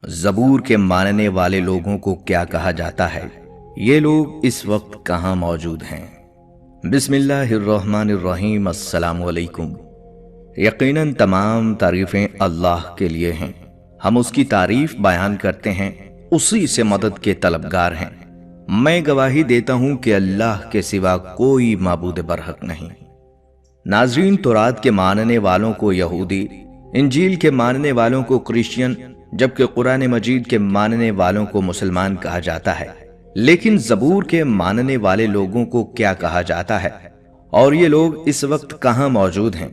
زبور کے ماننے والے لوگوں کو کیا کہا جاتا ہے؟ یہ لوگ اس وقت کہاں موجود ہیں؟ بسم اللہ الرحمن الرحیم۔ السلام علیکم۔ یقیناً تمام تعریفیں اللہ کے لیے ہیں، ہم اس کی تعریف بیان کرتے ہیں، اسی سے مدد کے طلبگار ہیں۔ میں گواہی دیتا ہوں کہ اللہ کے سوا کوئی معبود برحق نہیں۔ ناظرین، تورات کے ماننے والوں کو یہودی، انجیل کے ماننے والوں کو کرسچین، جبکہ قرآن مجید کے ماننے والوں کو مسلمان کہا جاتا ہے۔ لیکن زبور کے ماننے والے لوگوں کو کیا کہا جاتا ہے اور یہ لوگ اس وقت کہاں موجود ہیں؟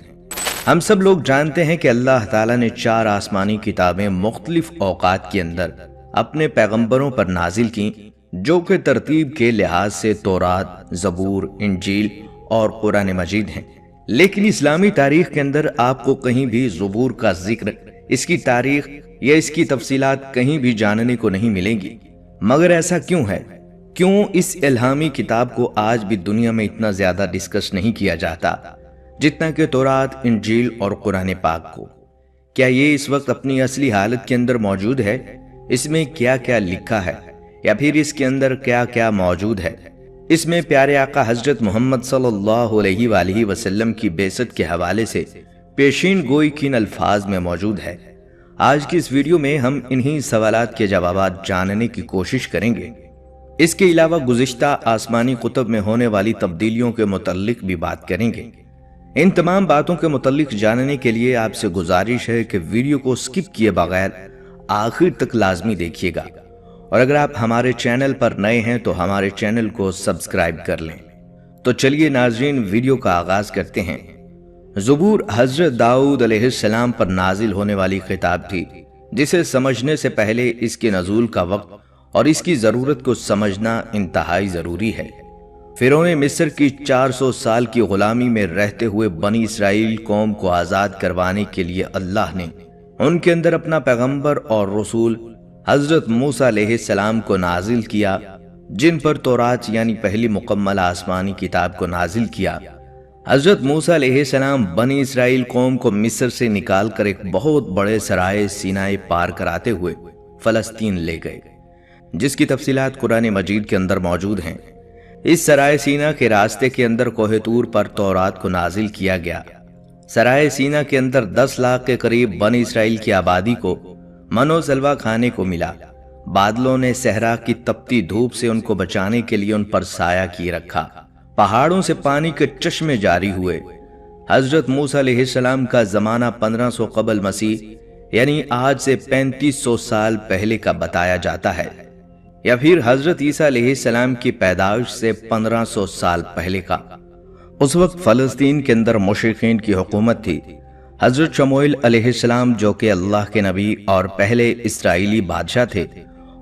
ہم سب لوگ جانتے ہیں کہ اللہ تعالیٰ نے 4 آسمانی کتابیں مختلف اوقات کے اندر اپنے پیغمبروں پر نازل کی، جو کہ ترتیب کے لحاظ سے تورات، زبور، انجیل اور قرآن مجید ہیں۔ لیکن اسلامی تاریخ کے اندر آپ کو کہیں بھی زبور کا ذکر، اس کی تاریخ یا اس کی تفصیلات کہیں بھی جاننے کو نہیں ملیں گی۔ مگر ایسا کیوں ہے؟ کیوں اس الہامی کتاب کو آج بھی دنیا میں اتنا زیادہ ڈسکس نہیں کیا جاتا جتنا کہ تورات، انجیل اور قرآن پاک کو؟ کیا یہ اس وقت اپنی اصلی حالت کے اندر موجود ہے؟ اس میں کیا کیا لکھا ہے، یا پھر اس کے اندر کیا کیا موجود ہے؟ اس میں پیارے آقا حضرت محمد صلی اللہ علیہ وآلہ وسلم کی بعثت کے حوالے سے پیشین گوئی کن الفاظ میں موجود ہے؟ آج کی اس ویڈیو میں ہم انہی سوالات کے جوابات جاننے کی کوشش کریں گے۔ اس کے علاوہ گزشتہ آسمانی کتب میں ہونے والی تبدیلیوں کے متعلق بھی بات کریں گے۔ ان تمام باتوں کے متعلق جاننے کے لیے آپ سے گزارش ہے کہ ویڈیو کو سکپ کیے بغیر آخر تک لازمی دیکھیے گا، اور اگر آپ ہمارے چینل پر نئے ہیں تو ہمارے چینل کو سبسکرائب کر لیں۔ تو چلیے ناظرین، ویڈیو کا آغاز کرتے ہیں۔ زبور حضرت داؤد علیہ السلام پر نازل ہونے والی کتاب تھی، جسے سمجھنے سے پہلے اس کے نزول کا وقت اور اس کی ضرورت کو سمجھنا انتہائی ضروری ہے۔ فرعون مصر کی 400 سال کی غلامی میں رہتے ہوئے بنی اسرائیل قوم کو آزاد کروانے کے لیے اللہ نے ان کے اندر اپنا پیغمبر اور رسول حضرت موسیٰ علیہ السلام کو نازل کیا، جن پر تورات یعنی پہلی مکمل آسمانی کتاب کو نازل کیا۔ حضرت موسیٰ علیہ السلام بنی اسرائیل قوم کو مصر سے نکال کر ایک بہت بڑے سرائے سینائے پار کراتے ہوئے فلسطین لے گئے، جس کی تفصیلات قرآن مجید کے اندر موجود ہیں۔ اس سرائے سینا کے راستے کے اندر کوہ طور پر تورات کو نازل کیا گیا۔ سرائے سینا کے اندر 10 لاکھ کے قریب بنی اسرائیل کی آبادی کو من و سلوہ کھانے کو ملا۔ بادلوں نے صحرا کی تپتی دھوپ سے ان کو بچانے کے لیے ان پر سایہ کی رکھا۔ پہاڑوں سے پانی کے چشمے جاری ہوئے۔ حضرت موسیٰ علیہ السلام کا زمانہ 1500 قبل مسیح یعنی آج سے 3500 سال پہلے کا بتایا جاتا ہے، یا پھر حضرت عیسیٰ علیہ السلام کی پیدائش سے 1500 سال پہلے کا۔ اس وقت فلسطین کے اندر مشرکین کی حکومت تھی۔ حضرت شموئیل علیہ السلام، جو کہ اللہ کے نبی اور پہلے اسرائیلی بادشاہ تھے،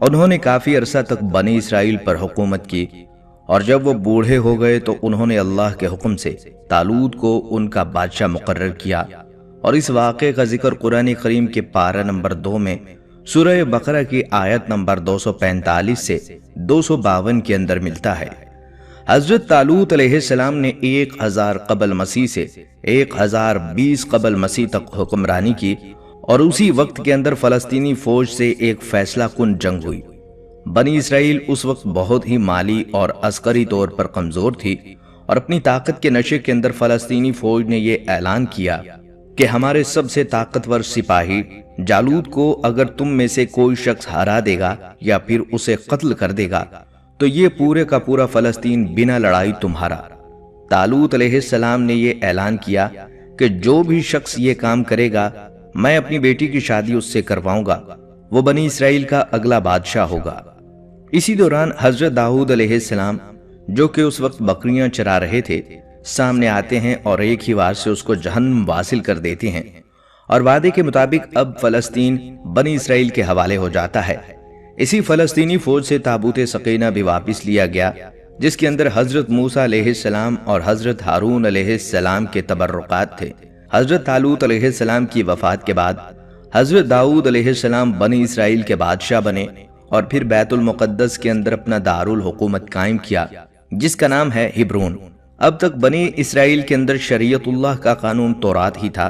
انہوں نے کافی عرصہ تک بنی اسرائیل پر حکومت کی، اور جب وہ بوڑھے ہو گئے تو انہوں نے اللہ کے حکم سے طالوت کو ان کا بادشاہ مقرر کیا، اور اس واقعے کا ذکر قرآن کریم کے پارہ نمبر 2 میں سورہ بقرہ کی آیت نمبر 245 سے 252 کے اندر ملتا ہے۔ حضرت طالوت علیہ السلام نے 1000 قبل مسیح سے 1020 قبل مسیح تک حکمرانی کی، اور اسی وقت کے اندر فلسطینی فوج سے ایک فیصلہ کن جنگ ہوئی۔ بنی اسرائیل اس وقت بہت ہی مالی اور عسکری طور پر کمزور تھی، اور اپنی طاقت کے نشے کے اندر فلسطینی فوج نے یہ اعلان کیا کہ ہمارے سب سے طاقتور سپاہی جالوت کو اگر تم میں سے کوئی شخص ہرا دے گا یا پھر اسے قتل کر دے گا تو یہ پورے کا پورا فلسطین بنا لڑائی تمہارا۔ طالوت علیہ السلام نے یہ اعلان کیا کہ جو بھی شخص یہ کام کرے گا، میں اپنی بیٹی کی شادی اس سے کرواؤں گا، وہ بنی اسرائیل کا اگلا بادشاہ ہوگا۔ اسی دوران حضرت داؤد علیہ السلام، جو کہ اس وقت بکریاں چرا رہے تھے، سامنے آتے ہیں اور ایک ہی وار سے اس کو جہنم واصل کر دیتے ہیں، اور وعدے کے مطابق اب فلسطین بنی اسرائیل کے حوالے ہو جاتا ہے۔ اسی فلسطینی فوج سے تابوت سکینہ بھی واپس لیا گیا، جس کے اندر حضرت موسیٰ علیہ السلام اور حضرت ہارون علیہ السلام کے تبرکات تھے۔ حضرت طالوت علیہ السلام کی وفات کے بعد حضرت داؤد علیہ السلام بنی اسرائیل کے بادشاہ بنے، اور پھر بیت المقدس کے اندر اپنا دارالحکومت قائم کیا، جس کا نام ہے ہبرون۔ اب تک بنی اسرائیل کے اندر شریعت اللہ کا قانون تورات ہی تھا،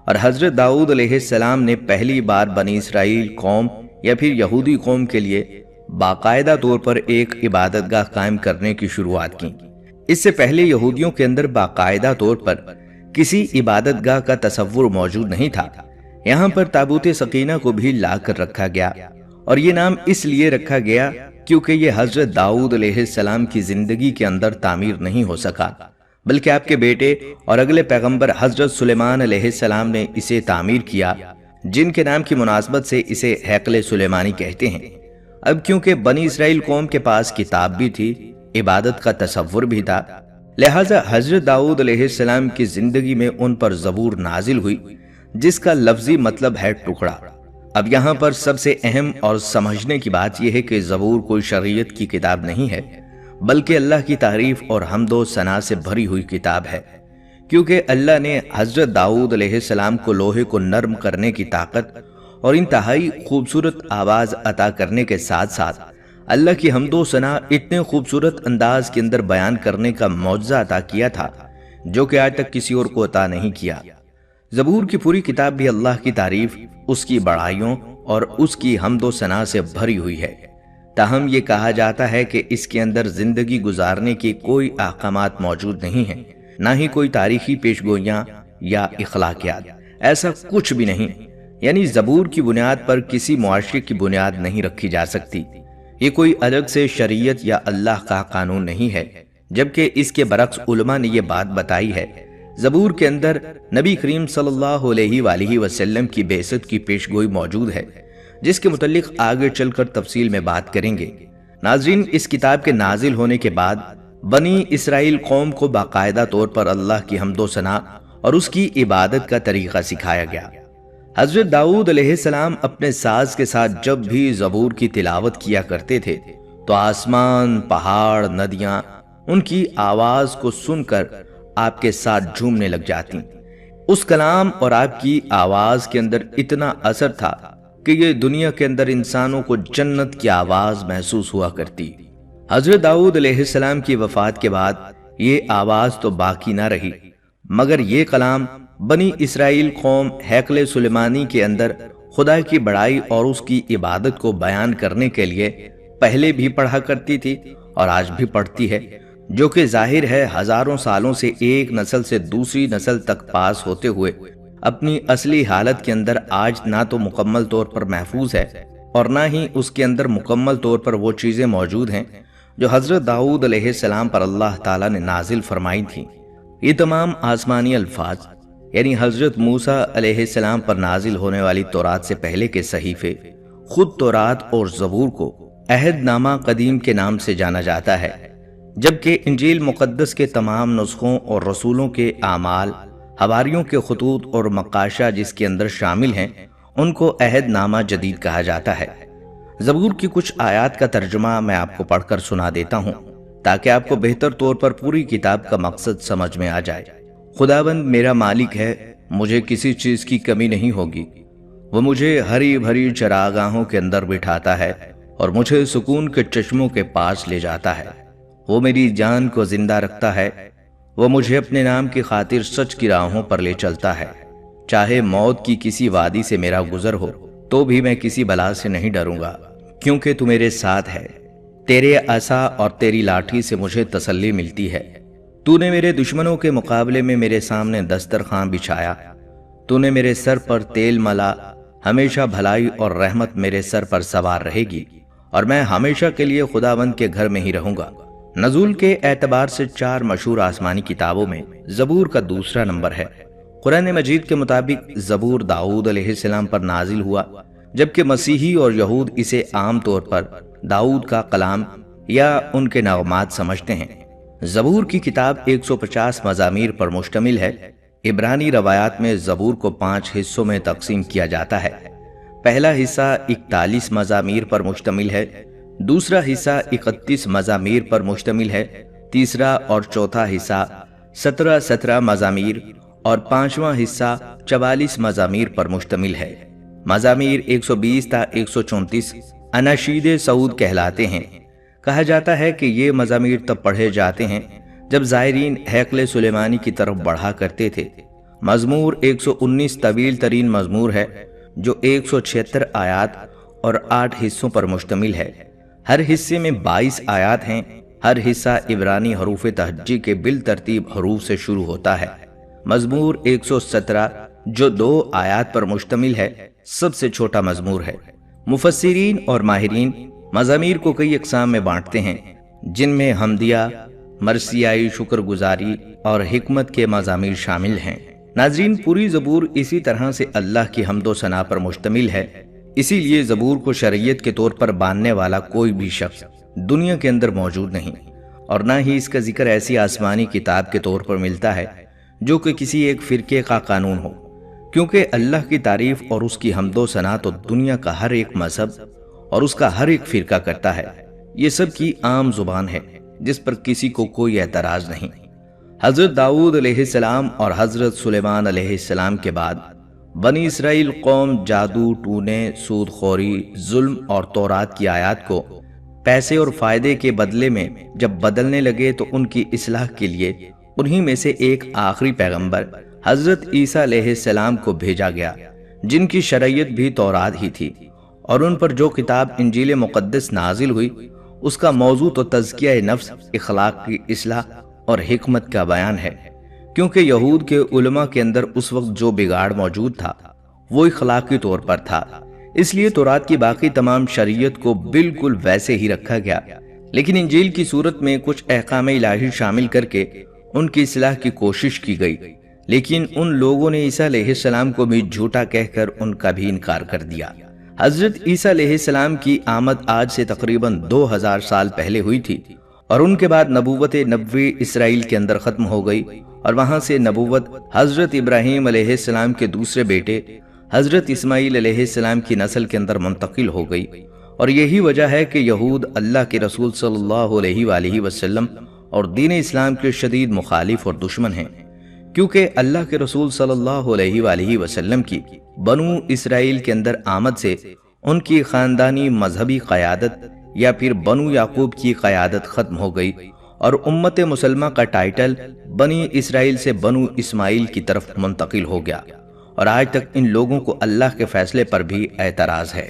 اور حضرت داؤد علیہ السلام نے پہلی بار بنی اسرائیل قوم یا پھر یہودی قوم کے لیے باقاعدہ طور پر ایک عبادت گاہ قائم کرنے کی شروعات کی۔ اس سے پہلے یہودیوں کے اندر باقاعدہ طور پر کسی عبادت گاہ کا تصور موجود نہیں تھا۔ یہاں پر تابوت سکینہ کو بھی لا کر رکھا گیا، اور یہ نام اس لیے رکھا گیا کیونکہ یہ حضرت داؤد علیہ السلام کی زندگی کے اندر تعمیر نہیں ہو سکا، بلکہ آپ کے بیٹے اور اگلے پیغمبر حضرت سلیمان علیہ السلام نے اسے تعمیر کیا، جن کے نام کی مناسبت سے اسے ہیکل سلیمانی کہتے ہیں۔ اب کیونکہ بنی اسرائیل قوم کے پاس کتاب بھی تھی، عبادت کا تصور بھی تھا، لہٰذا حضرت داؤد علیہ السلام کی زندگی میں ان پر زبور نازل ہوئی، جس کا لفظی مطلب ہے ٹکڑا۔ اب یہاں پر سب سے اہم اور سمجھنے کی بات یہ ہے کہ زبور کوئی شریعت کی کتاب نہیں ہے، بلکہ اللہ کی تعریف اور حمد و ثنا سے بھری ہوئی کتاب ہے، کیونکہ اللہ نے حضرت داؤد علیہ السلام کو لوہے کو نرم کرنے کی طاقت اور انتہائی خوبصورت آواز عطا کرنے کے ساتھ ساتھ اللہ کی حمد و ثنا اتنے خوبصورت انداز کے اندر بیان کرنے کا معجزہ عطا کیا تھا، جو کہ آج تک کسی اور کو عطا نہیں کیا۔ زبور کی پوری کتاب بھی اللہ کی تعریف، اس کی بڑائیوں اور اس کی حمد و ثنا سے بھری ہوئی ہے۔ تاہم یہ کہا جاتا ہے کہ اس کے اندر زندگی گزارنے کی کوئی احکامات موجود نہیں ہیں، نہ ہی کوئی تاریخی پیشگوئیاں یا اخلاقیات، ایسا کچھ بھی نہیں۔ یعنی زبور کی بنیاد پر کسی معاشرے کی بنیاد نہیں رکھی جا سکتی، یہ کوئی الگ سے شریعت یا اللہ کا قانون نہیں ہے، جبکہ اس کے برعکس علماء نے یہ بات بتائی ہے، زبور کے اندر نبی کریم صلی اللہ علیہ وآلہ وسلم کی بعثت کی پیشگوئی موجود ہے، جس کے متعلق آگے چل کر تفصیل میں بات کریں گے۔ ناظرین، اس کتاب کے نازل ہونے کے بعد بنی اسرائیل قوم کو باقاعدہ طور پر اللہ کی حمد و ثنا اور اس کی عبادت کا طریقہ سکھایا گیا۔ حضرت داؤد علیہ السلام اپنے ساز کے ساتھ جب بھی زبور کی تلاوت کیا کرتے تھے تو آسمان، پہاڑ، ندیاں ان کی آواز کو سن کر آپ کے ساتھ جھومنے لگ جاتی۔ اس کلام اور آپ کی آواز کے اندر اتنا اثر تھا کہ یہ دنیا کے اندر انسانوں کو جنت کی آواز محسوس ہوا کرتی۔ حضرت داؤد علیہ السلام کی وفات کے بعد یہ آواز تو باقی نہ رہی، مگر یہ کلام بنی اسرائیل قوم ہیکل سلیمانی کے اندر خدا کی بڑائی اور اس کی عبادت کو بیان کرنے کے لیے پہلے بھی پڑھا کرتی تھی اور آج بھی پڑھتی ہے، جو کہ ظاہر ہے ہزاروں سالوں سے ایک نسل سے دوسری نسل تک پاس ہوتے ہوئے اپنی اصلی حالت کے اندر آج نہ تو مکمل طور پر محفوظ ہے اور نہ ہی اس کے اندر مکمل طور پر وہ چیزیں موجود ہیں جو حضرت داؤد علیہ السلام پر اللہ تعالیٰ نے نازل فرمائی تھیں۔ یہ تمام آسمانی الفاظ، یعنی حضرت موسیٰ علیہ السلام پر نازل ہونے والی تورات سے پہلے کے صحیفے، خود تورات اور زبور کو عہد نامہ قدیم کے نام سے جانا جاتا ہے، جبکہ انجیل مقدس کے تمام نسخوں اور رسولوں کے اعمال، حواریوں کے خطوط اور مقاشہ جس کے اندر شامل ہیں، ان کو عہد نامہ جدید کہا جاتا ہے۔ زبور کی کچھ آیات کا ترجمہ میں آپ کو پڑھ کر سنا دیتا ہوں تاکہ آپ کو بہتر طور پر پوری کتاب کا مقصد سمجھ میں آ جائے۔ خداوند میرا مالک ہے، مجھے کسی چیز کی کمی نہیں ہوگی۔ وہ مجھے ہری بھری چراگاہوں کے اندر بٹھاتا ہے اور مجھے سکون کے چشموں کے پاس لے جاتا ہے۔ وہ میری جان کو زندہ رکھتا ہے، وہ مجھے اپنے نام کی خاطر سچ کی راہوں پر لے چلتا ہے۔ چاہے موت کی کسی وادی سے میرا گزر ہو تو بھی میں کسی بلا سے نہیں ڈروں گا، کیونکہ تو میرے ساتھ ہے۔ تیرے عصا اور تیری لاٹھی سے مجھے تسلی ملتی ہے۔ تو نے میرے دشمنوں کے مقابلے میں میرے سامنے دسترخوان بچھایا۔ تو نے میرے سر پر تیل ملا، ہمیشہ بھلائی اور رحمت میرے سر پر سوار رہے گی، اور میں ہمیشہ کے لیے خداوند کے گھر میں ہی رہوں گا۔ نزول کے اعتبار سے 4 مشہور آسمانی کتابوں میں زبور کا دوسرا نمبر ہے۔ قرآن مجید کے مطابق زبور داؤد علیہ السلام پر نازل ہوا، جبکہ مسیحی اور یہود اسے عام طور پر داؤد کا کلام یا ان کے نغمات سمجھتے ہیں۔ زبور کی کتاب 150 مزامیر پر مشتمل ہے۔ عبرانی روایات میں زبور کو 5 حصوں میں تقسیم کیا جاتا ہے۔ پہلا حصہ 41 مزامیر پر مشتمل ہے، دوسرا حصہ 31 مزامیر پر مشتمل ہے، تیسرا اور چوتھا حصہ 17 مزامیر اور پانچواں حصہ 44 مزامیر پر مشتمل ہے۔ مزامیر 120 تا 134 اناشید سعود کہلاتے ہیں۔ کہا جاتا ہے کہ یہ مزامیر تب پڑھے جاتے ہیں جب زائرین ہیکل سلیمانی کی طرف بڑھا کرتے تھے۔ مزمور 119 طویل ترین مزمور ہے جو 176 آیات اور 8 حصوں پر مشتمل ہے۔ ہر حصے میں 22 آیات ہیں۔ ہر حصہ عبرانی حروف تہجی کے بالترتیب حروف سے شروع ہوتا ہے۔ مزمور 117 جو 2 آیات پر مشتمل ہے سب سے چھوٹا مزمور ہے۔ مفسرین اور ماہرین مزامیر کو کئی اقسام میں بانٹتے ہیں، جن میں حمدیہ، مرثیائی، شکر گزاری اور حکمت کے مزامیر شامل ہیں۔ ناظرین، پوری زبور اسی طرح سے اللہ کی حمد و ثنا پر مشتمل ہے۔ اسی لیے زبور کو شریعت کے طور پر باندھنے والا کوئی بھی شخص دنیا کے اندر موجود نہیں، اور نہ ہی اس کا ذکر ایسی آسمانی کتاب کے طور پر ملتا ہے جو کہ کسی ایک فرقے کا قانون ہو، کیونکہ اللہ کی تعریف اور اس کی حمد و ثنا تو دنیا کا ہر ایک مذہب اور اس کا ہر ایک فرقہ کرتا ہے۔ یہ سب کی عام زبان ہے جس پر کسی کو کوئی اعتراض نہیں۔ حضرت داؤد علیہ السلام اور حضرت سلیمان علیہ السلام کے بعد بنی اسرائیل قوم جادو، ٹونے، سود خوری، ظلم اور تورات کی آیات کو پیسے اور فائدے کے بدلے میں جب بدلنے لگے تو ان کی اصلاح کے لیے انہی میں سے ایک آخری پیغمبر حضرت عیسیٰ علیہ السلام کو بھیجا گیا، جن کی شریعت بھی تورات ہی تھی، اور ان پر جو کتاب انجیل مقدس نازل ہوئی اس کا موضوع تو تزکیہ نفس، اخلاق کی اصلاح اور حکمت کا بیان ہے، کیونکہ یہود کے علماء کے اندر اس وقت جو بگاڑ موجود تھا وہ اخلاقی طور پر تھا، اس لیے تورات کی باقی تمام شریعت کو بالکل ویسے ہی رکھا گیا، لیکن انجیل کی صورت میں کچھ احکام الہی شامل کر کے ان کی اصلاح کی کوشش کی گئی، لیکن ان لوگوں نے عیسیٰ علیہ السلام کو بھی جھوٹا کہہ کر ان کا بھی انکار کر دیا۔ حضرت عیسیٰ علیہ السلام کی آمد آج سے تقریباً 2000 سال پہلے ہوئی تھی، اور ان کے بعد نبوت 90 اسرائیل کے اندر ختم ہو گئی، اور وہاں سے نبوت حضرت ابراہیم علیہ السلام کے دوسرے بیٹے حضرت اسماعیل علیہ السلام کی نسل کے اندر منتقل ہو گئی، اور یہی وجہ ہے کہ یہود اللہ کے رسول صلی اللہ علیہ وآلہ وسلم اور دین اسلام کے شدید مخالف اور دشمن ہیں، کیونکہ اللہ کے رسول صلی اللہ علیہ وآلہ وسلم کی بنو اسرائیل کے اندر آمد سے ان کی خاندانی مذہبی قیادت یا پھر بنو یعقوب کی قیادت ختم ہو گئی، اور امت مسلمہ کا ٹائٹل بنی اسرائیل سے بنو اسماعیل کی طرف منتقل ہو گیا، اور آج تک ان لوگوں کو اللہ کے فیصلے پر بھی اعتراض ہے۔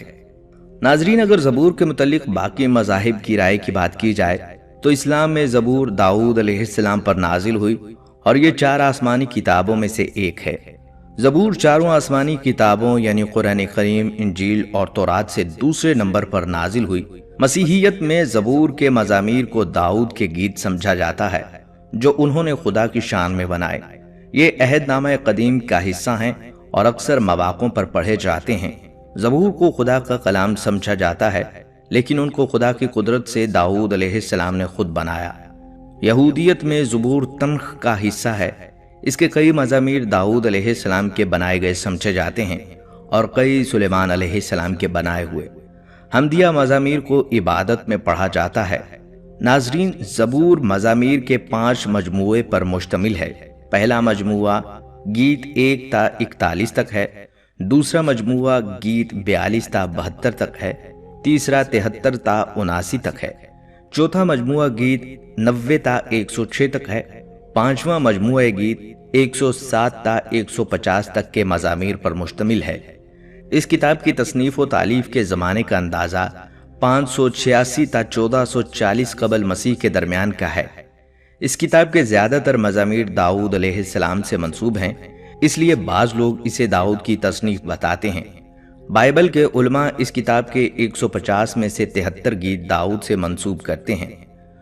ناظرین، اگر زبور کے متعلق باقی مذاہب کی رائے کی بات کی جائے تو اسلام میں زبور داؤد علیہ السلام پر نازل ہوئی، اور یہ 4 آسمانی کتابوں میں سے ایک ہے۔ زبور 4 آسمانی کتابوں یعنی قرآن کریم، انجیل اور تورات سے دوسرے نمبر پر نازل ہوئی۔ مسیحیت میں زبور کے مزامیر کو داؤد کے گیت سمجھا جاتا ہے جو انہوں نے خدا کی شان میں بنائے۔ یہ عہد نامہ قدیم کا حصہ ہیں اور اکثر مواقعوں پر پڑھے جاتے ہیں۔ زبور کو خدا کا کلام سمجھا جاتا ہے، لیکن ان کو خدا کی قدرت سے داؤد علیہ السلام نے خود بنایا۔ یہودیت میں زبور تنخ کا حصہ ہے۔ اس کے کئی مزامیر داؤد علیہ السلام کے بنائے گئے سمجھے جاتے ہیں، اور کئی سلیمان علیہ السلام کے بنائے ہوئے۔ حمدیہ مزامیر کو عبادت میں پڑھا جاتا ہے۔ ناظرین، زبور مزامیر کے 5 مجموعے پر مشتمل ہے۔ پہلا مجموعہ گیت 1 تا 41 تک ہے، دوسرا مجموعہ گیت 42 تا 72 تک ہے، تیسرا 73 تا 79 تک ہے، چوتھا مجموعہ گیت 90 تا 106 تک ہے، پانچواں مجموعہ گیت 107 تا 150 تک کے مزامیر پر مشتمل ہے۔ اس کتاب کی تصنیف و تالیف کے زمانے کا اندازہ 586 تا 1440 قبل مسیح کے درمیان کا ہے۔ اس کتاب کے زیادہ تر مزامیر داؤد علیہ السلام سے منسوب ہیں، اس لیے بعض لوگ اسے داؤد کی تصنیف بتاتے ہیں۔ بائبل کے علماء اس کتاب کے 150 میں سے 73 گیت داؤد سے منسوب کرتے ہیں،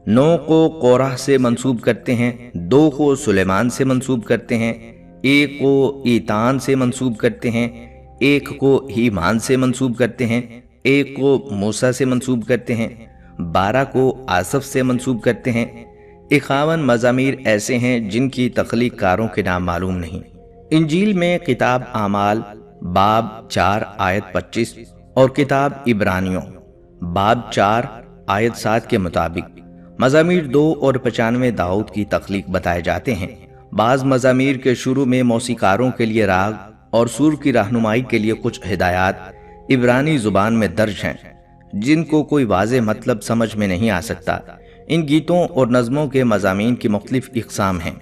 9 کو قورح سے منسوب کرتے ہیں، 2 کو سلیمان سے منسوب کرتے ہیں، 1 کو ایتان سے منسوب کرتے ہیں، 1 کو ہیمان سے منسوب کرتے ہیں، 1 کو موسیٰ سے منسوب کرتے ہیں، 12 کو آصف سے منسوب کرتے ہیں۔ 51 مزامیر ایسے ہیں جن کی تخلیق کاروں کے نام معلوم نہیں۔ انجیل میں کتاب اعمال باب 4 آیت 25 اور کتاب عبرانیوں باب 4 آیت 7 کے مطابق مزامیر 2 اور 95 داؤد کی تخلیق بتائے جاتے ہیں۔ بعض مزامیر کے شروع میں موسیقاروں کے لیے راگ اور سور کی رہنمائی کے لیے کچھ ہدایات عبرانی زبان میں درج ہیں، جن کو کوئی واضح مطلب سمجھ میں نہیں آ سکتا۔ ان گیتوں اور نظموں کے مضامین کی مختلف اقسام ہیں،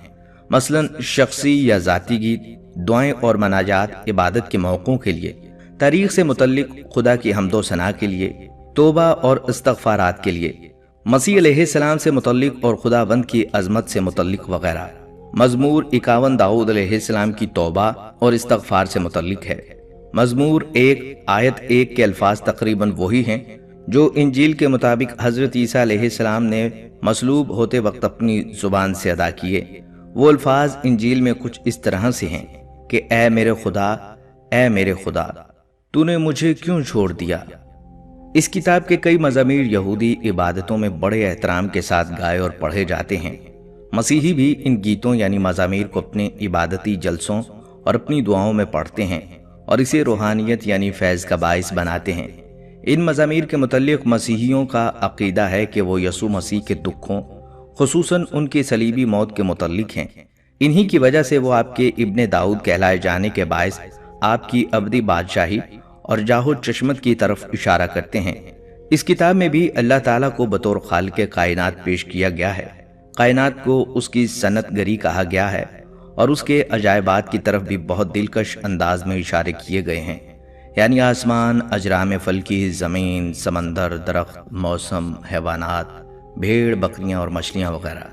مثلا شخصی یا ذاتی گیت، دعائیں اور مناجات عبادت کے موقعوں کے لیے، تاریخ سے متعلق خدا کی حمد و ثنا کے لیے، توبہ اور استغفارات کے لیے، مسیح علیہ السلام سے متعلق اور خداوند کی عظمت سے متعلق وغیرہ۔ مزمور 51 داؤد علیہ السلام کی توبہ اور استغفار سے متعلق ہے۔ مزمور 1 آیت 1 کے الفاظ تقریباً وہی ہیں جو انجیل کے مطابق حضرت عیسیٰ علیہ السلام نے مصلوب ہوتے وقت اپنی زبان سے ادا کیے۔ وہ الفاظ انجیل میں کچھ اس طرح سے ہیں کہ اے میرے خدا، اے میرے خدا، تو نے مجھے کیوں چھوڑ دیا۔ اس کتاب کے کئی مزامیر یہودی عبادتوں میں بڑے احترام کے ساتھ گائے اور پڑھے جاتے ہیں۔ مسیحی بھی ان گیتوں یعنی مزامیر کو اپنے عبادتی جلسوں اور اپنی دعاؤں میں پڑھتے ہیں اور اسے روحانیت یعنی فیض کا باعث بناتے ہیں۔ ان مزامیر کے متعلق مسیحیوں کا عقیدہ ہے کہ وہ یسوع مسیح کے دکھوں، خصوصاً ان کی صلیبی موت کے متعلق ہیں۔ انہی کی وجہ سے وہ آپ کے ابن داؤد کہلائے جانے کے باعث آپ کی ابدی بادشاہی اور جاہ و چشمت کی طرف اشارہ کرتے ہیں۔ اس کتاب میں بھی اللہ تعالیٰ کو بطور خالق کائنات پیش کیا گیا ہے۔ کائنات کو اس کی صنعت گری کہا گیا ہے اور اس کے عجائبات کی طرف بھی بہت دلکش انداز میں اشارے کیے گئے ہیں، یعنی آسمان، اجرام فلکی، زمین، سمندر، درخت، موسم، حیوانات، بھیڑ، بکریاں اور مچھلیاں وغیرہ۔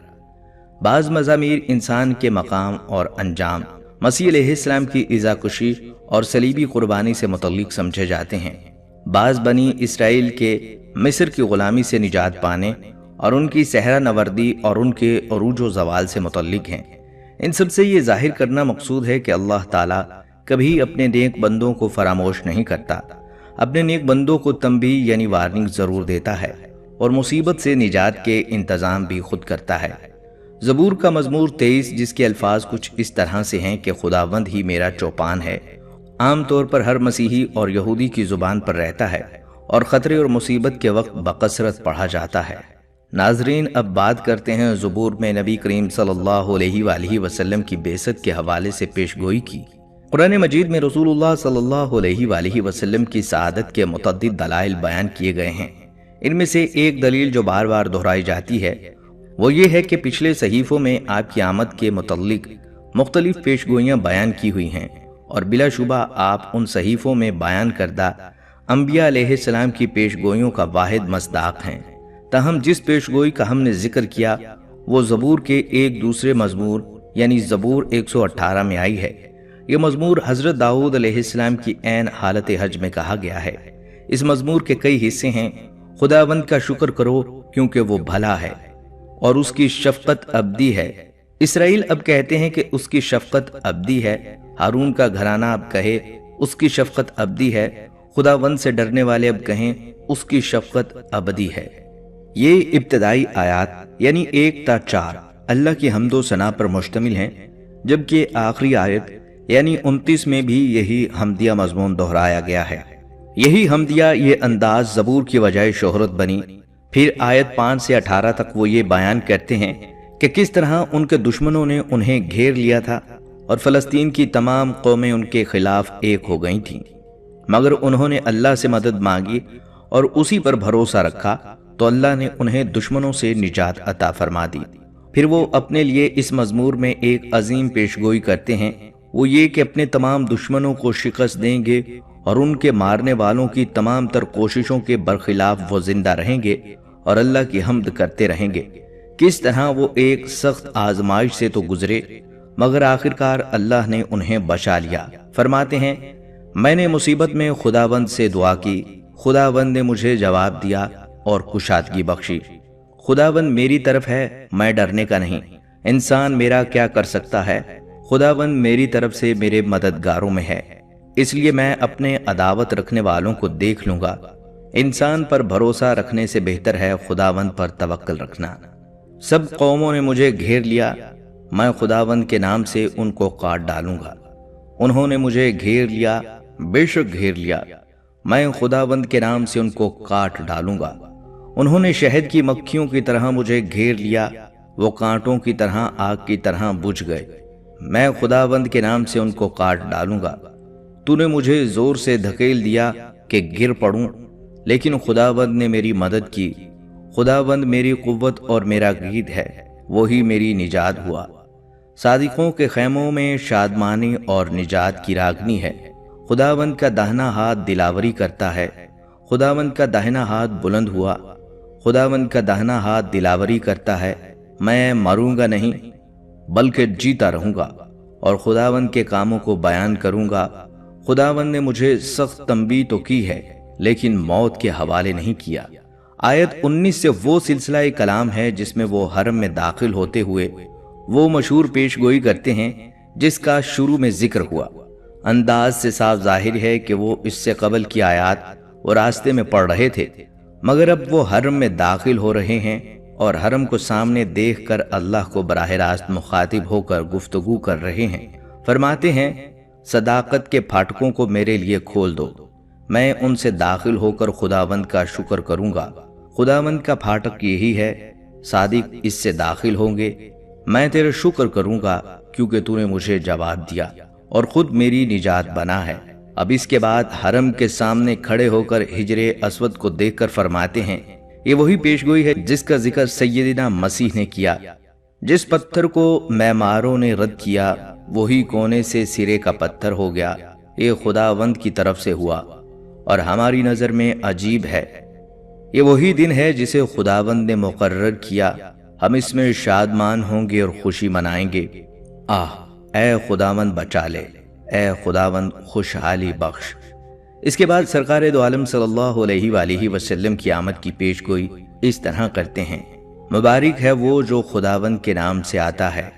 بعض مزامیر انسان کے مقام اور انجام، مسیح علیہ السلام کی عزا کشی اور صلیبی قربانی سے متعلق سمجھے جاتے ہیں۔ بعض بنی اسرائیل کے مصر کی غلامی سے نجات پانے اور ان کی صحرا نوردی اور ان کے عروج و زوال سے متعلق ہیں۔ ان سب سے یہ ظاہر کرنا مقصود ہے کہ اللہ تعالیٰ کبھی اپنے نیک بندوں کو فراموش نہیں کرتا، اپنے نیک بندوں کو تنبیہ یعنی وارننگ ضرور دیتا ہے اور مصیبت سے نجات کے انتظام بھی خود کرتا ہے۔ زبور کا مزمور 23 جس کے الفاظ کچھ اس طرح سے ہیں کہ خداوند ہی میرا چوپان ہے، عام طور پر ہر مسیحی اور یہودی کی زبان پر رہتا ہے اور خطرے اور مصیبت کے وقت بکثرت پڑھا جاتا ہے۔ ناظرین، اب بات کرتے ہیں زبور میں نبی کریم صلی اللہ علیہ وآلہ وسلم کی بعثت کے حوالے سے پیش گوئی کی۔ قرآن مجید میں رسول اللہ صلی اللہ علیہ وآلہ وسلم کی سعادت کے متعدد دلائل بیان کیے گئے ہیں۔ ان میں سے ایک دلیل جو بار بار دہرائی جاتی ہے وہ یہ ہے کہ پچھلے صحیفوں میں آپ کی آمد کے متعلق مختلف پیشگوئیاں بیان کی ہوئی ہیں اور بلا شبہ آپ ان صحیفوں میں بیان کردہ انبیاء علیہ السلام کی پیشگوئیوں کا واحد مصداق ہیں۔ تاہم جس پیشگوئی کا ہم نے ذکر کیا وہ زبور کے ایک دوسرے مزمور یعنی زبور 118 میں آئی ہے۔ یہ مزمور حضرت داؤد علیہ السلام کی عین حالت حج میں کہا گیا ہے۔ اس مزمور کے کئی حصے ہیں۔ خداوند کا شکر کرو کیونکہ وہ بھلا ہے اور اس کی شفقت ابدی ہے۔ اسرائیل اب کہتے ہیں کہ اس کی شفقت ابدی ہے۔ ہارون کا گھرانہ اب کہے اس کی شفقت ابدی ہے۔ خداوند سے ڈرنے والے اب کہیں اس کی شفقت ابدی ہے۔ یہ ابتدائی آیات یعنی 1 تا 4 اللہ کی حمد و ثنا پر مشتمل ہیں، جبکہ آخری آیت یعنی 29 میں بھی یہی حمدیہ مضمون دہرایا گیا ہے۔ یہی حمدیہ، یہ انداز زبور کی وجہ شہرت بنی۔ پھر آیت 5 سے 18 تک وہ یہ بیان کرتے ہیں کہ کس طرح ان کے دشمنوں نے انہیں گھیر لیا تھا اور فلسطین کی تمام قومیں ان کے خلاف ایک ہو گئی تھیں، مگر انہوں نے اللہ سے مدد مانگی اور اسی پر بھروسہ رکھا تو اللہ نے انہیں دشمنوں سے نجات عطا فرما دی۔ پھر وہ اپنے لیے اس مزمور میں ایک عظیم پیشگوئی کرتے ہیں، وہ یہ کہ اپنے تمام دشمنوں کو شکست دیں گے اور ان کے مارنے والوں کی تمام تر کوششوں کے برخلاف وہ زندہ رہیں گے اور اللہ کی حمد کرتے رہیں گے۔ کس طرح وہ ایک سخت آزمائش سے تو گزرے مگر آخرکار اللہ نے انہیں بچا لیا۔ فرماتے ہیں، میں نے مصیبت میں خداوند سے دعا کی، خداوند نے مجھے جواب دیا اور کشادگی بخشی۔ خداوند میری طرف ہے، میں ڈرنے کا نہیں۔ انسان میرا کیا کر سکتا ہے؟ خداوند میری طرف سے میرے مددگاروں میں ہے، اس لیے میں اپنے عداوت رکھنے والوں کو دیکھ لوں گا۔ انسان پر بھروسہ رکھنے سے بہتر ہے خداوند پر توکل رکھنا۔ سب قوموں نے مجھے گھیر لیا، میں خداوند کے نام سے ان کو کاٹ ڈالوں گا۔ انہوں نے مجھے گھیر لیا، بے شک گھیر لیا، میں خداوند کے نام سے ان کو کاٹ ڈالوں گا۔ انہوں نے شہد کی مکھیوں کی طرح مجھے گھیر لیا، وہ کانٹوں کی طرح آگ کی طرح بجھ گئے، میں خداوند کے نام سے ان کو کاٹ ڈالوں گا۔ تو نے مجھے زور سے دھکیل دیا کہ گر پڑوں، لیکن خداوند نے میری مدد کی۔ خداوند میری قوت اور میرا گید ہے، وہی میری نجات ہوا۔ صادقوں کے خیموں میں شادمانی اور نجات کی راگنی ہے، خداوند کا داہنا ہاتھ دلاوری کرتا ہے، خداوند کا داہنا ہاتھ بلند ہوا، خداوند کا داہنا ہاتھ دلاوری کرتا ہے، میں مروں گا نہیں بلکہ جیتا رہوں گا اور خداوند کے کاموں کو بیان کروں گا۔ خداوند نے مجھے سخت تنبیہ تو کی ہے لیکن موت کے حوالے نہیں کیا۔ آیت 19 سے وہ سلسلہ کلام ہے جس میں وہ حرم میں داخل ہوتے ہوئے وہ مشہور پیش گوئی کرتے ہیں جس کا شروع میں ذکر ہوا۔ انداز سے صاف ظاہر ہے کہ وہ اس سے قبل کی آیات وہ راستے میں پڑھ رہے تھے، مگر اب وہ حرم میں داخل ہو رہے ہیں اور حرم کو سامنے دیکھ کر اللہ کو براہ راست مخاطب ہو کر گفتگو کر رہے ہیں۔ فرماتے ہیں، صداقت کے پھاٹکوں کو میرے لیے کھول دو، میں ان سے داخل ہو کر خداوند کا شکر کروں گا۔ خداوند کا پھاٹک یہی ہے، صادق اس سے داخل ہوں گے۔ میں تیرے شکر کروں گا کیونکہ تو نے مجھے جواب دیا اور خود میری نجات بنا ہے۔ اب اس کے بعد حرم کے سامنے کھڑے ہو کر حجر اسود کو دیکھ کر فرماتے ہیں، یہ وہی پیشگوئی ہے جس کا ذکر سیدنا مسیح نے کیا۔ جس پتھر کو معماروں نے رد کیا وہی کونے سے سرے کا پتھر ہو گیا۔ یہ خداوند کی طرف سے ہوا اور ہماری نظر میں عجیب ہے۔ یہ وہی دن ہے جسے خداوند نے مقرر کیا، ہم اس میں شادمان ہوں گے اور خوشی منائیں گے۔ اے خداوند بچا لے، اے خداوند خوشحالی بخش۔ اس کے بعد سرکار دو عالم صلی اللہ علیہ وآلہ وسلم کی آمد کی پیش گوئی اس طرح کرتے ہیں، مبارک ہے وہ جو خداوند کے نام سے آتا ہے،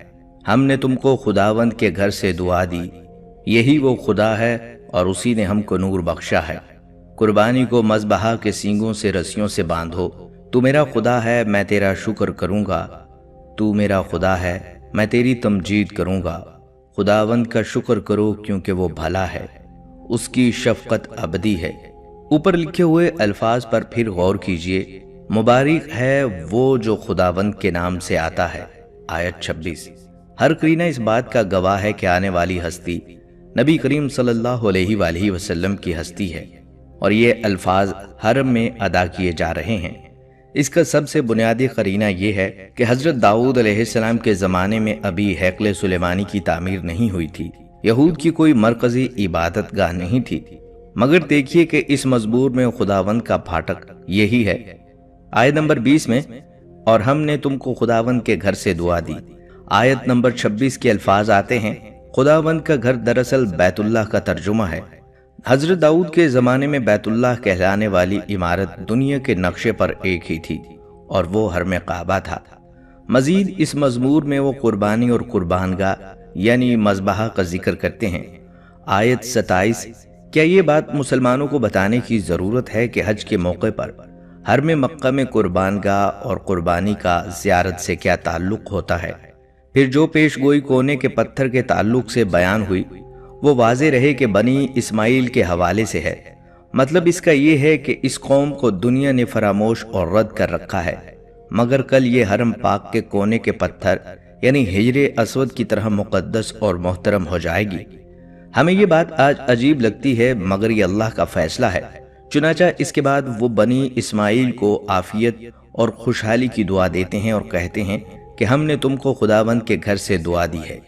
ہم نے تم کو خداوند کے گھر سے دعا دی، یہی وہ خدا ہے اور اسی نے ہم کو نور بخشا ہے۔ قربانی کو مذبحہ کے سینگوں سے رسیوں سے باندھو، تو میرا خدا ہے میں تیرا شکر کروں گا، تو میرا خدا ہے میں تیری تمجید کروں گا۔ خداوند کا شکر کرو کیونکہ وہ بھلا ہے، اس کی شفقت ابدی ہے۔ اوپر لکھے ہوئے الفاظ پر پھر غور کیجئے، مبارک ہے وہ جو خداوند کے نام سے آتا ہے۔ آیت 26۔ ہر قرینہ اس بات کا گواہ ہے کہ آنے والی ہستی نبی کریم صلی اللہ علیہ وآلہ وسلم کی ہستی ہے اور یہ الفاظ حرم میں ادا کیے جا رہے ہیں۔ اس کا سب سے بنیادی قرینہ یہ ہے کہ حضرت داؤد علیہ السلام کے زمانے میں ابھی ہیکل سلیمانی کی تعمیر نہیں ہوئی تھی، یہود کی کوئی مرکزی عبادت گاہ نہیں تھی، مگر دیکھیے کہ اس مزمور میں خداوند کا پھاٹک یہی ہے۔ آیت نمبر 20 میں، اور ہم نے تم کو خداوند کے گھر سے دعا دی۔ آیت نمبر 26 کے الفاظ آتے ہیں، خداوند کا گھر دراصل بیت اللہ کا ترجمہ ہے۔ حضرت داؤد کے زمانے میں بیت اللہ کہلانے والی عمارت دنیا کے نقشے پر ایک ہی تھی اور وہ حرم کعبہ تھا۔ مزید اس مزمور میں وہ قربانی اور قربان گاہ یعنی مذبحہ کا ذکر کرتے ہیں۔ آیت 27، کیا یہ بات مسلمانوں کو بتانے کی ضرورت ہے کہ حج کے موقع پر حرم مکہ میں قربان گاہ اور قربانی کا زیارت سے کیا تعلق ہوتا ہے؟ پھر جو پیش گوئی کونے کے پتھر کے تعلق سے بیان ہوئی وہ واضح رہے کہ بنی اسماعیل کے حوالے سے ہے۔ مطلب اس کا یہ ہے کہ اس قوم کو دنیا نے فراموش اور رد کر رکھا ہے، مگر کل یہ حرم پاک کے کونے کے پتھر یعنی حجر اسود کی طرح مقدس اور محترم ہو جائے گی۔ ہمیں یہ بات آج عجیب لگتی ہے مگر یہ اللہ کا فیصلہ ہے۔ چنانچہ اس کے بعد وہ بنی اسماعیل کو عافیت اور خوشحالی کی دعا دیتے ہیں اور کہتے ہیں کہ ہم نے تم کو خداوند کے گھر سے دعا دی ہے۔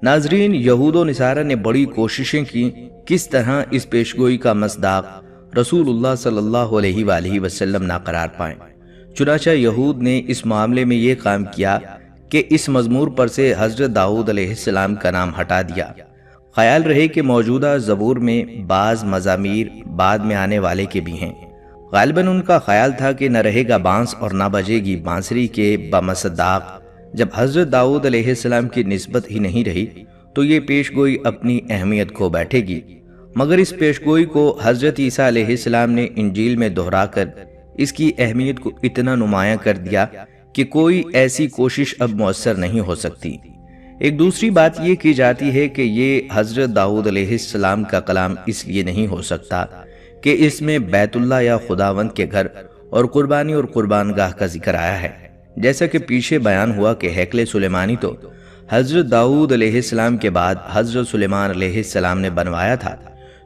ناظرین، یہود و نصارہ نے بڑی کوششیں کی کس طرح اس پیشگوئی کا مصداق رسول اللہ صلی اللہ علیہ وآلہ وسلم نہ قرار پائیں۔ چنانچہ یہود نے اس معاملے میں یہ کام کیا کہ اس مزمور پر سے حضرت داؤد علیہ السلام کا نام ہٹا دیا۔ خیال رہے کہ موجودہ زبور میں بعض مزامیر بعد میں آنے والے کے بھی ہیں۔ غالباً ان کا خیال تھا کہ نہ رہے گا بانس اور نہ بجے گی بانسری کے بمصداق۔ جب حضرت داؤد علیہ السلام کی نسبت ہی نہیں رہی تو یہ پیشگوئی اپنی اہمیت کھو بیٹھے گی، مگر اس پیشگوئی کو حضرت عیسیٰ علیہ السلام نے انجیل میں دہرا کر اس کی اہمیت کو اتنا نمایاں کر دیا کہ کوئی ایسی کوشش اب مؤثر نہیں ہو سکتی۔ ایک دوسری بات یہ کی جاتی ہے کہ یہ حضرت داؤد علیہ السلام کا کلام اس لیے نہیں ہو سکتا کہ اس میں بیت اللہ یا خداوند کے گھر اور قربانی اور قربان گاہ کا ذکر آیا ہے، جیسا کہ پیچھے بیان ہوا کہ ہیکل سلیمانی تو حضرت داؤد علیہ السلام کے بعد حضرت سلیمان علیہ السلام نے بنوایا تھا۔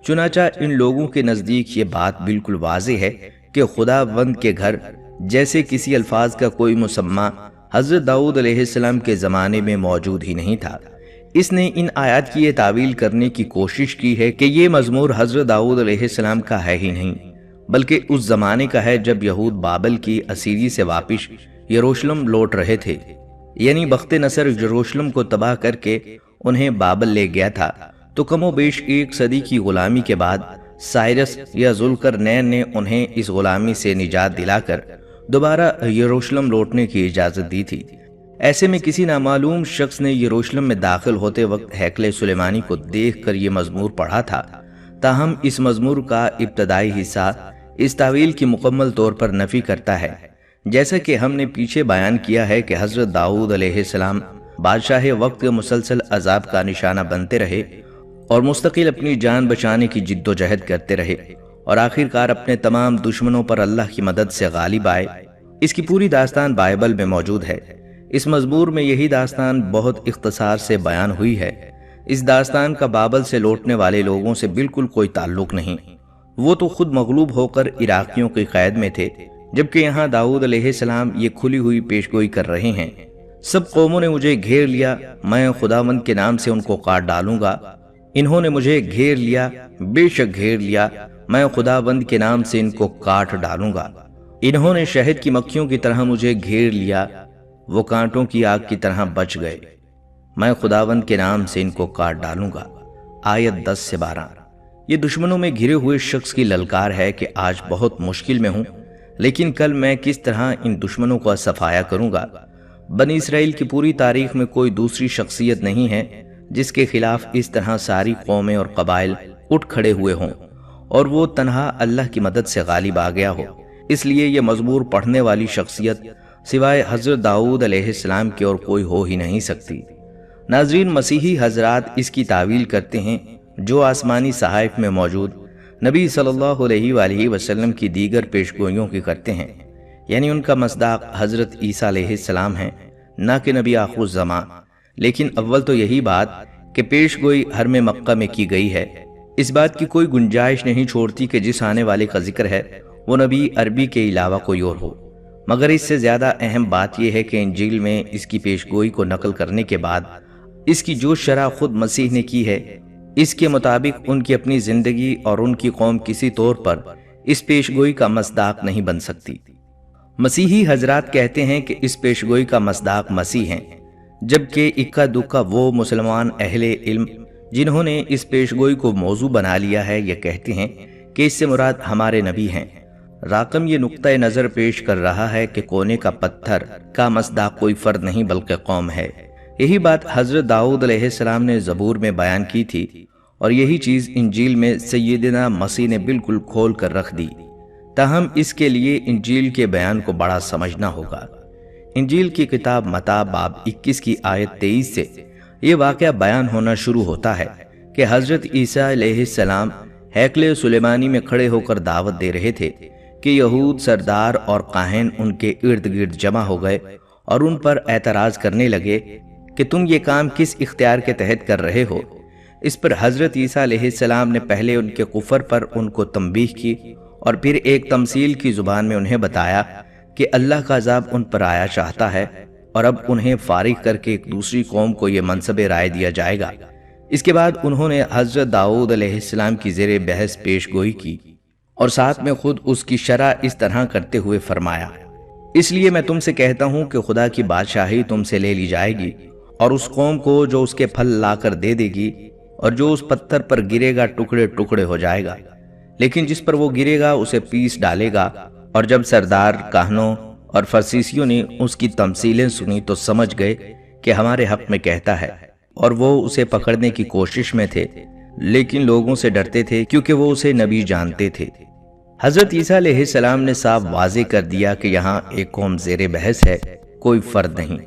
چنانچہ ان لوگوں کے نزدیک یہ بات بالکل واضح ہے کہ خداوند کے گھر جیسے کسی الفاظ کا کوئی مسمى حضرت داؤد علیہ السلام کے زمانے میں موجود ہی نہیں تھا۔ اس نے ان آیات کی یہ تعویل کرنے کی کوشش کی ہے کہ یہ مزمور حضرت داؤد علیہ السلام کا ہے ہی نہیں، بلکہ اس زمانے کا ہے جب یہود بابل کی اسیری سے واپس یروشلم لوٹ رہے تھے، یعنی بخت نصر یروشلم کو تباہ کر کے انہیں بابل لے گیا تھا، تو کم و بیش 1 صدی کی غلامی کے بعد سائرس یا ذوالقرنین نے انہیں اس غلامی سے نجات دلا کر دوبارہ یروشلم لوٹنے کی اجازت دی تھی۔ ایسے میں کسی نامعلوم شخص نے یروشلم میں داخل ہوتے وقت ہیکل سلیمانی کو دیکھ کر یہ مزمور پڑھا تھا، تاہم اس مزمور کا ابتدائی حصہ اس تعویل کی مکمل طور پر نفی کرتا ہے۔ جیسا کہ ہم نے پیچھے بیان کیا ہے کہ حضرت داؤد علیہ السلام بادشاہ وقت کے مسلسل عذاب کا نشانہ بنتے رہے اور مستقل اپنی جان بچانے کی جد و جہد کرتے رہے، اور آخرکار اپنے تمام دشمنوں پر اللہ کی مدد سے غالب آئے۔ اس کی پوری داستان بائبل میں موجود ہے۔ اس مزمور میں یہی داستان بہت اختصار سے بیان ہوئی ہے۔ اس داستان کا بابل سے لوٹنے والے لوگوں سے بالکل کوئی تعلق نہیں، وہ تو خود مغلوب ہو کر عراقیوں کی قید میں تھے، جبکہ یہاں داؤد علیہ السلام یہ کھلی ہوئی پیشگوئی کر رہے ہیں۔ سب قوموں نے مجھے گھیر لیا، میں خداوند کے نام سے ان کو کاٹ ڈالوں گا۔ انہوں نے مجھے گھیر لیا، بے شک گھیر لیا، میں خداوند کے نام سے ان کو کاٹ ڈالوں گا۔ انہوں نے شہد کی مکھیوں کی طرح مجھے گھیر لیا، وہ کانٹوں کی آگ کی طرح بچ گئے، میں خداوند کے نام سے ان کو کاٹ ڈالوں گا۔ آیت 10 سے 12۔ یہ دشمنوں میں گھرے ہوئے شخص کی للکار ہے کہ آج بہت مشکل میں ہوں، لیکن کل میں کس طرح ان دشمنوں کو صفایا کروں گا۔ بنی اسرائیل کی پوری تاریخ میں کوئی دوسری شخصیت نہیں ہے جس کے خلاف اس طرح ساری قومیں اور قبائل اٹھ کھڑے ہوئے ہوں اور وہ تنہا اللہ کی مدد سے غالب آ گیا ہو۔ اس لیے یہ مزمور پڑھنے والی شخصیت سوائے حضرت داؤد علیہ السلام کی اور کوئی ہو ہی نہیں سکتی۔ ناظرین، مسیحی حضرات اس کی تعویل کرتے ہیں جو آسمانی صحائف میں موجود نبی صلی اللہ علیہ وآلہ وسلم کی دیگر پیشگوئیوں کی کرتے ہیں، یعنی ان کا مصداق حضرت عیسیٰ علیہ السلام ہیں، نہ کہ نبی آخر الزمان۔ لیکن اول تو یہی بات کہ پیشگوئی حرم مکہ میں کی گئی ہے، اس بات کی کوئی گنجائش نہیں چھوڑتی کہ جس آنے والے کا ذکر ہے وہ نبی عربی کے علاوہ کوئی اور ہو۔ مگر اس سے زیادہ اہم بات یہ ہے کہ انجیل میں اس کی پیشگوئی کو نقل کرنے کے بعد اس کی جو شرح خود مسیح نے کی ہے، اس کے مطابق ان کی اپنی زندگی اور ان کی قوم کسی طور پر اس پیشگوئی کا مصداق نہیں بن سکتی۔ مسیحی حضرات کہتے ہیں کہ اس پیشگوئی کا مصداق مسیح ہیں، جبکہ اکا دکا وہ مسلمان اہل علم جنہوں نے اس پیشگوئی کو موضوع بنا لیا ہے یہ کہتے ہیں کہ اس سے مراد ہمارے نبی ہیں۔ راقم یہ نقطہ نظر پیش کر رہا ہے کہ کونے کا پتھر کا مصداق کوئی فرد نہیں بلکہ قوم ہے۔ یہی بات حضرت داؤد علیہ السلام نے زبور میں بیان کی تھی، اور یہی چیز انجیل میں سیدنا مسیح نے بالکل کھول کر رکھ دی۔ تاہم اس کے لیے انجیل کے بیان کو بڑا سمجھنا ہوگا۔ انجیل کی کتاب متی باب 21 کی آیت 23 سے یہ واقعہ بیان ہونا شروع ہوتا ہے کہ حضرت عیسیٰ علیہ السلام ہیکل سلیمانی میں کھڑے ہو کر دعوت دے رہے تھے کہ یہود سردار اور کاہن ان کے ارد گرد جمع ہو گئے اور ان پر اعتراض کرنے لگے کہ تم یہ کام کس اختیار کے تحت کر رہے ہو۔ اس پر حضرت عیسیٰ علیہ السلام نے پہلے ان کے کفر پر ان کو تنبیہ کی اور پھر ایک تمثیل کی زبان میں انہیں بتایا کہ اللہ کا عذاب ان پر آیا چاہتا ہے اور اب انہیں فارغ کر کے ایک دوسری قوم کو یہ منصب رائے دیا جائے گا۔ اس کے بعد انہوں نے حضرت داؤد علیہ السلام کی زیر بحث پیش گوئی کی اور ساتھ میں خود اس کی شرح اس طرح کرتے ہوئے فرمایا، اس لیے میں تم سے کہتا ہوں کہ خدا کی بادشاہی تم سے لے لی جائے گی اور اس قوم کو جو اس کے پھل لا کر دے دے گی، اور جو اس پتھر پر گرے گا ٹکڑے ٹکڑے ہو جائے گا، لیکن جس پر وہ گرے گا اسے پیس ڈالے گا۔ اور جب سردار کاہنوں اور فرسیسیوں نے اس کی تمثیلیں سنی تو سمجھ گئے کہ ہمارے حق میں کہتا ہے، اور وہ اسے پکڑنے کی کوشش میں تھے، لیکن لوگوں سے ڈرتے تھے کیونکہ وہ اسے نبی جانتے تھے۔ حضرت عیسیٰ علیہ السلام نے صاف واضح کر دیا کہ یہاں ایک قوم زیر بحث ہے، کوئی فرد نہیں۔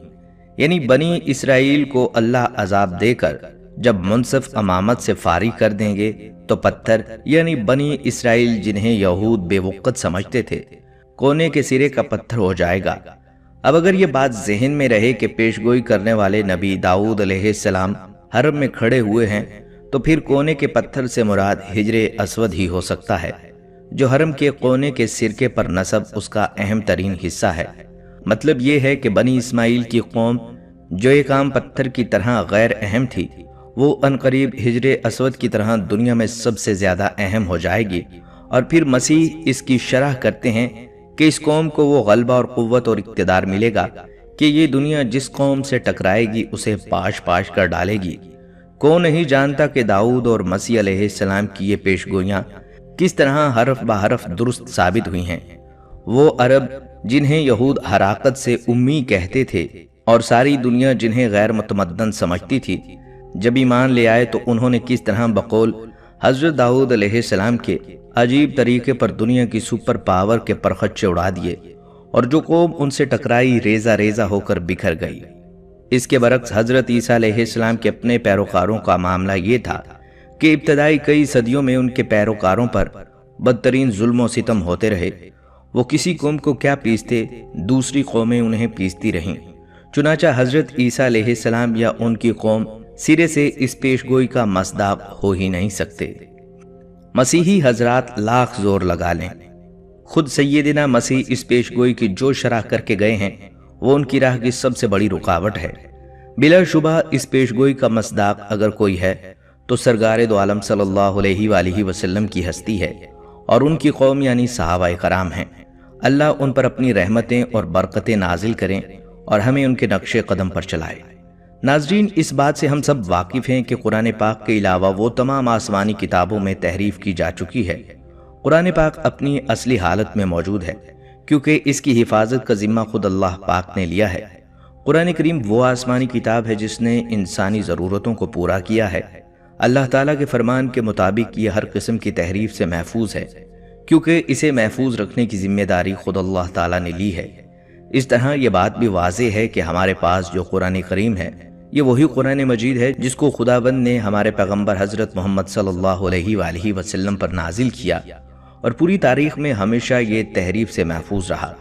یعنی بنی اسرائیل کو اللہ عذاب دے کر جب منصف امامت سے فارغ کر دیں گے تو پتھر یعنی بنی اسرائیل جنہیں یہود بے وقت سمجھتے تھے، کونے کے سرے کا پتھر ہو جائے گا۔ اب اگر یہ بات ذہن میں رہے کہ پیشگوئی کرنے والے نبی داؤد علیہ السلام حرم میں کھڑے ہوئے ہیں، تو پھر کونے کے پتھر سے مراد حجر اسود ہی ہو سکتا ہے، جو حرم کے کونے کے سرکے پر نصب اس کا اہم ترین حصہ ہے۔ مطلب یہ ہے کہ بنی اسماعیل کی قوم جو ایک عام پتھر کی طرح غیر اہم تھی، وہ عنقریب حجر اسود کی طرح دنیا میں سب سے زیادہ اہم ہو جائے گی۔ اور پھر مسیح اس کی شرح کرتے ہیں کہ اس قوم کو وہ غلبہ اور قوت اور اقتدار ملے گا کہ یہ دنیا جس قوم سے ٹکرائے گی اسے پاش پاش کر ڈالے گی۔ کون نہیں جانتا کہ داؤد اور مسیح علیہ السلام کی یہ پیش گوئیاں کس طرح حرف بحرف درست ثابت ہوئی ہیں۔ وہ عرب جنہیں یہود حراقت سے امی کہتے تھے اور ساری دنیا جنہیں غیر متمدن سمجھتی تھی، جب ایمان لے آئے تو انہوں نے کس طرح بقول حضرت داؤد علیہ السلام کے عجیب طریقے پر دنیا کی سپر پاور کے پرخچے اڑا دیے، اور جو قوم ان سے ٹکرائی ریزہ ریزہ ہو کر بکھر گئی۔ اس کے برعکس حضرت عیسیٰ علیہ السلام کے اپنے پیروکاروں کا معاملہ یہ تھا کہ ابتدائی کئی صدیوں میں ان کے پیروکاروں پر بدترین ظلم و ستم ہوتے رہے۔ وہ کسی قوم کو کیا پیستے، دوسری قومیں انہیں پیستی رہیں۔ چنانچہ حضرت عیسیٰ علیہ السلام یا ان کی قوم سرے سے اس پیش گوئی کا مصداق ہو ہی نہیں سکتے۔ مسیحی حضرات لاکھ زور لگا لیں، خود سیدنا مسیح اس پیش گوئی کی جو شرح کر کے گئے ہیں وہ ان کی راہ کی سب سے بڑی رکاوٹ ہے۔ بلا شبہ اس پیش گوئی کا مصداق اگر کوئی ہے تو سرکار دو عالم صلی اللہ علیہ وآلہ وسلم کی ہستی ہے، اور ان کی قوم یعنی صحابہ کرام ہیں۔ اللہ ان پر اپنی رحمتیں اور برکتیں نازل کریں اور ہمیں ان کے نقش قدم پر چلائے۔ ناظرین، اس بات سے ہم سب واقف ہیں کہ قرآن پاک کے علاوہ وہ تمام آسمانی کتابوں میں تحریف کی جا چکی ہے۔ قرآن پاک اپنی اصلی حالت میں موجود ہے کیونکہ اس کی حفاظت کا ذمہ خود اللہ پاک نے لیا ہے۔ قرآن کریم وہ آسمانی کتاب ہے جس نے انسانی ضرورتوں کو پورا کیا ہے۔ اللہ تعالیٰ کے فرمان کے مطابق یہ ہر قسم کی تحریف سے محفوظ ہے کیونکہ اسے محفوظ رکھنے کی ذمہ داری خود اللہ تعالیٰ نے لی ہے۔ اس طرح یہ بات بھی واضح ہے کہ ہمارے پاس جو قرآن کریم ہے یہ وہی قرآن مجید ہے جس کو خداوند نے ہمارے پیغمبر حضرت محمد صلی اللہ علیہ وآلہ وسلم پر نازل کیا، اور پوری تاریخ میں ہمیشہ یہ تحریف سے محفوظ رہا۔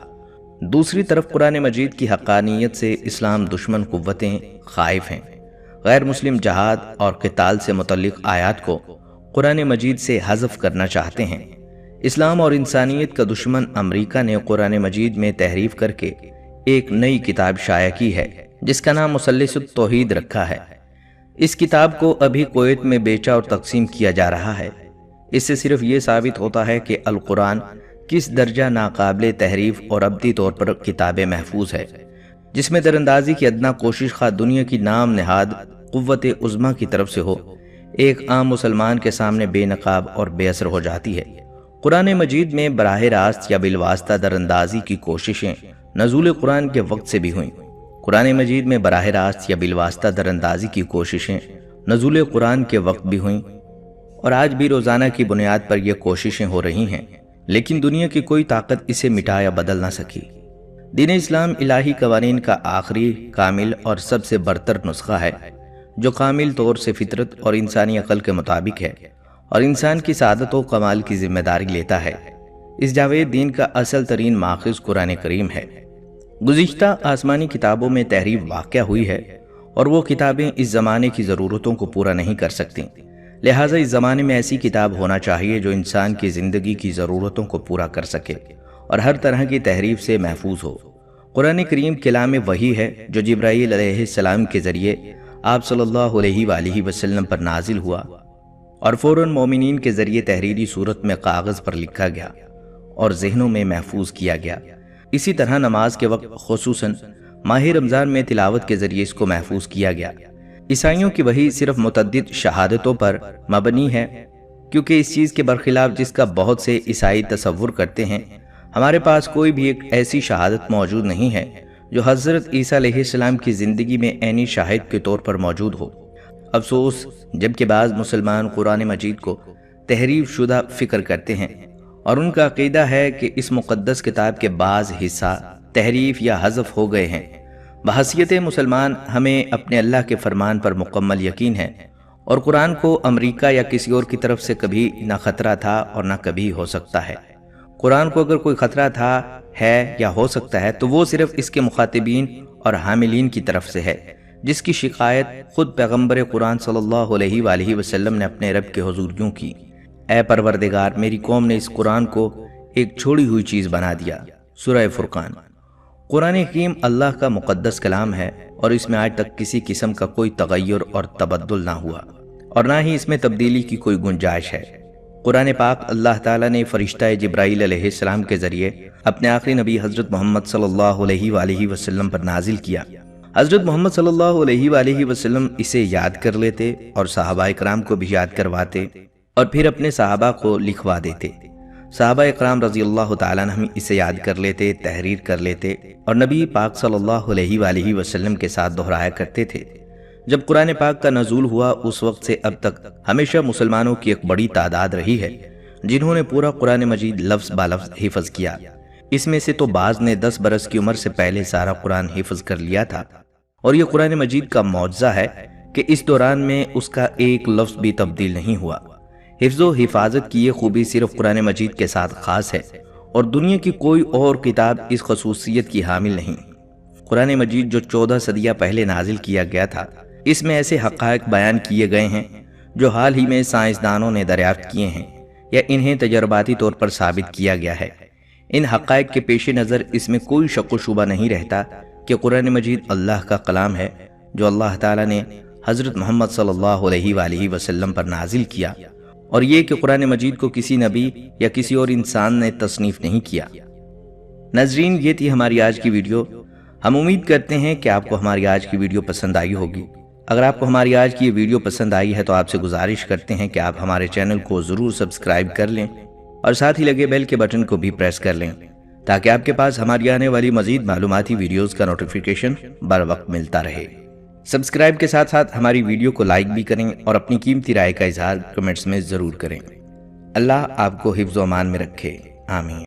دوسری طرف قرآن مجید کی حقانیت سے اسلام دشمن قوتیں خائف ہیں۔ غیر مسلم جہاد اور قتال سے متعلق آیات کو قرآن مجید سے حذف کرنا چاہتے ہیں۔ اسلام اور انسانیت کا دشمن امریکہ نے قرآن مجید میں تحریف کر کے ایک نئی کتاب شائع کی ہے جس کا نام مثلث التوحید رکھا ہے۔ اس کتاب کو ابھی کویت میں بیچا اور تقسیم کیا جا رہا ہے۔ اس سے صرف یہ ثابت ہوتا ہے کہ القرآن کس درجہ ناقابل تحریف اور ابدی طور پر کتاب محفوظ ہے، جس میں دراندازی کی ادنا کوشش خواہ دنیا کی نام نہاد قوت عظمیٰ کی طرف سے ہو، ایک عام مسلمان کے سامنے بے نقاب اور بے اثر ہو جاتی ہے۔ قرآن مجید میں براہ راست یا بالواسطہ دراندازی کی کوششیں نزول قرآن کے وقت سے بھی ہوئیں۔ قرآن مجید میں براہ راست یا بالواسطہ دراندازی کی کوششیں نزول قرآن کے وقت بھی ہوئیں، اور آج بھی روزانہ کی بنیاد پر یہ کوششیں ہو رہی ہیں، لیکن دنیا کی کوئی طاقت اسے مٹا یا بدل نہ سکی۔ دین اسلام الہی قوانین کا آخری، کامل اور سب سے برتر نسخہ ہے، جو کامل طور سے فطرت اور انسانی عقل کے مطابق ہے اور انسان کی سعادت و کمال کی ذمہ داری لیتا ہے۔ اس جاوید دین کا اصل ترین ماخذ قرآن کریم ہے۔ گزشتہ آسمانی کتابوں میں تحریف واقع ہوئی ہے، اور وہ کتابیں اس زمانے کی ضرورتوں کو پورا نہیں کر سکتیں۔ لہٰذا اس زمانے میں ایسی کتاب ہونا چاہیے جو انسان کی زندگی کی ضرورتوں کو پورا کر سکے اور ہر طرح کی تحریف سے محفوظ ہو۔ قرآن کریم کلام وحی ہے جو جبرائیل علیہ السلام کے ذریعے آپ صلی اللہ علیہ وآلہ وسلم پر نازل ہوا اور فوراً مومنین کے ذریعے تحریری صورت میں کاغذ پر لکھا گیا اور ذہنوں میں محفوظ کیا گیا۔ اسی طرح نماز کے وقت خصوصاً ماہ رمضان میں تلاوت کے ذریعے اس کو محفوظ کیا گیا۔ عیسائیوں کی وحی صرف متعدد شہادتوں پر مبنی ہے، کیونکہ اس چیز کے برخلاف جس کا بہت سے عیسائی تصور کرتے ہیں، ہمارے پاس کوئی بھی ایک ایسی شہادت موجود نہیں ہے جو حضرت عیسیٰ علیہ السلام کی زندگی میں عینی شاہد کے طور پر موجود ہو۔ افسوس، جبکہ بعض مسلمان قرآن مجید کو تحریف شدہ فکر کرتے ہیں اور ان کا عقیدہ ہے کہ اس مقدس کتاب کے بعض حصہ تحریف یا حذف ہو گئے ہیں۔ بحیثیت مسلمان ہمیں اپنے اللہ کے فرمان پر مکمل یقین ہے، اور قرآن کو امریکہ یا کسی اور کی طرف سے کبھی نہ خطرہ تھا اور نہ کبھی ہو سکتا ہے۔ قرآن کو اگر کوئی خطرہ تھا، ہے یا ہو سکتا ہے تو وہ صرف اس کے مخاطبین اور حاملین کی طرف سے ہے، جس کی شکایت خود پیغمبر قرآن صلی اللہ علیہ وآلہ وسلم نے اپنے رب کے حضور یوں کی: اے پروردگار، میری قوم نے اس قرآن کو ایک چھوڑی ہوئی چیز بنا دیا۔ سورہ فرقان۔ قرآن حکیم اللہ کا مقدس کلام ہے اور اس میں آج تک کسی قسم کا کوئی تغیر اور تبدل نہ ہوا، اور نہ ہی اس میں تبدیلی کی کوئی گنجائش ہے۔ قرآن پاک اللہ تعالیٰ نے فرشتہ جبرائیل علیہ السلام کے ذریعے اپنے آخری نبی حضرت محمد صلی اللہ علیہ وآلہ وسلم پر نازل کیا۔ حضرت محمد صلی اللہ علیہ وآلہ وسلم اسے یاد کر لیتے اور صحابہ اکرام کو بھی یاد کرواتے اور پھر اپنے صحابہ کو لکھوا دیتے۔ صحابہ اکرام رضی اللہ تعالیٰ عنہ اسے یاد کر لیتے، تحریر کر لیتے اور نبی پاک صلی اللہ علیہ وآلہ وسلم کے ساتھ دہرایا کرتے تھے۔ جب قرآن پاک کا نزول ہوا اس وقت سے اب تک ہمیشہ مسلمانوں کی ایک بڑی تعداد رہی ہے جنہوں نے پورا قرآن مجید لفظ بالفظ حفظ کیا۔ اس میں سے تو بعض نے 10 برس کی عمر سے پہلے سارا قرآن حفظ کر لیا تھا، اور یہ قرآن مجید کا معجزہ ہے کہ اس دوران میں اس کا ایک لفظ بھی تبدیل نہیں ہوا۔ حفظ و حفاظت کی یہ خوبی صرف قرآن مجید کے ساتھ خاص ہے، اور دنیا کی کوئی اور کتاب اس خصوصیت کی حامل نہیں۔ قرآن مجید جو 14 صدیاں پہلے نازل کیا گیا تھا، اس میں ایسے حقائق بیان کیے گئے ہیں جو حال ہی میں سائنسدانوں نے دریافت کیے ہیں یا انہیں تجرباتی طور پر ثابت کیا گیا ہے۔ ان حقائق کے پیش نظر اس میں کوئی شک و شبہ نہیں رہتا کہ قرآن مجید اللہ کا کلام ہے جو اللہ تعالیٰ نے حضرت محمد صلی اللہ علیہ وآلہ وسلم پر نازل کیا، اور یہ کہ قرآن مجید کو کسی نبی یا کسی اور انسان نے تصنیف نہیں کیا۔ ناظرین، یہ تھی ہماری آج کی ویڈیو۔ ہم امید کرتے ہیں کہ آپ کو ہماری آج کی ویڈیو پسند آئی ہوگی۔ اگر آپ کو ہماری آج کی یہ ویڈیو پسند آئی ہے تو آپ سے گزارش کرتے ہیں کہ آپ ہمارے چینل کو ضرور سبسکرائب کر لیں اور ساتھ ہی لگے بیل کے بٹن کو بھی پریس کر لیں تاکہ آپ کے پاس ہماری آنے والی مزید معلوماتی ویڈیوز کا نوٹیفیکیشن بر وقت ملتا رہے۔ سبسکرائب کے ساتھ ساتھ ہماری ویڈیو کو لائک بھی کریں اور اپنی قیمتی رائے کا اظہار کمنٹس میں ضرور کریں۔ اللہ آپ کو حفظ و امان میں رکھے، آمین۔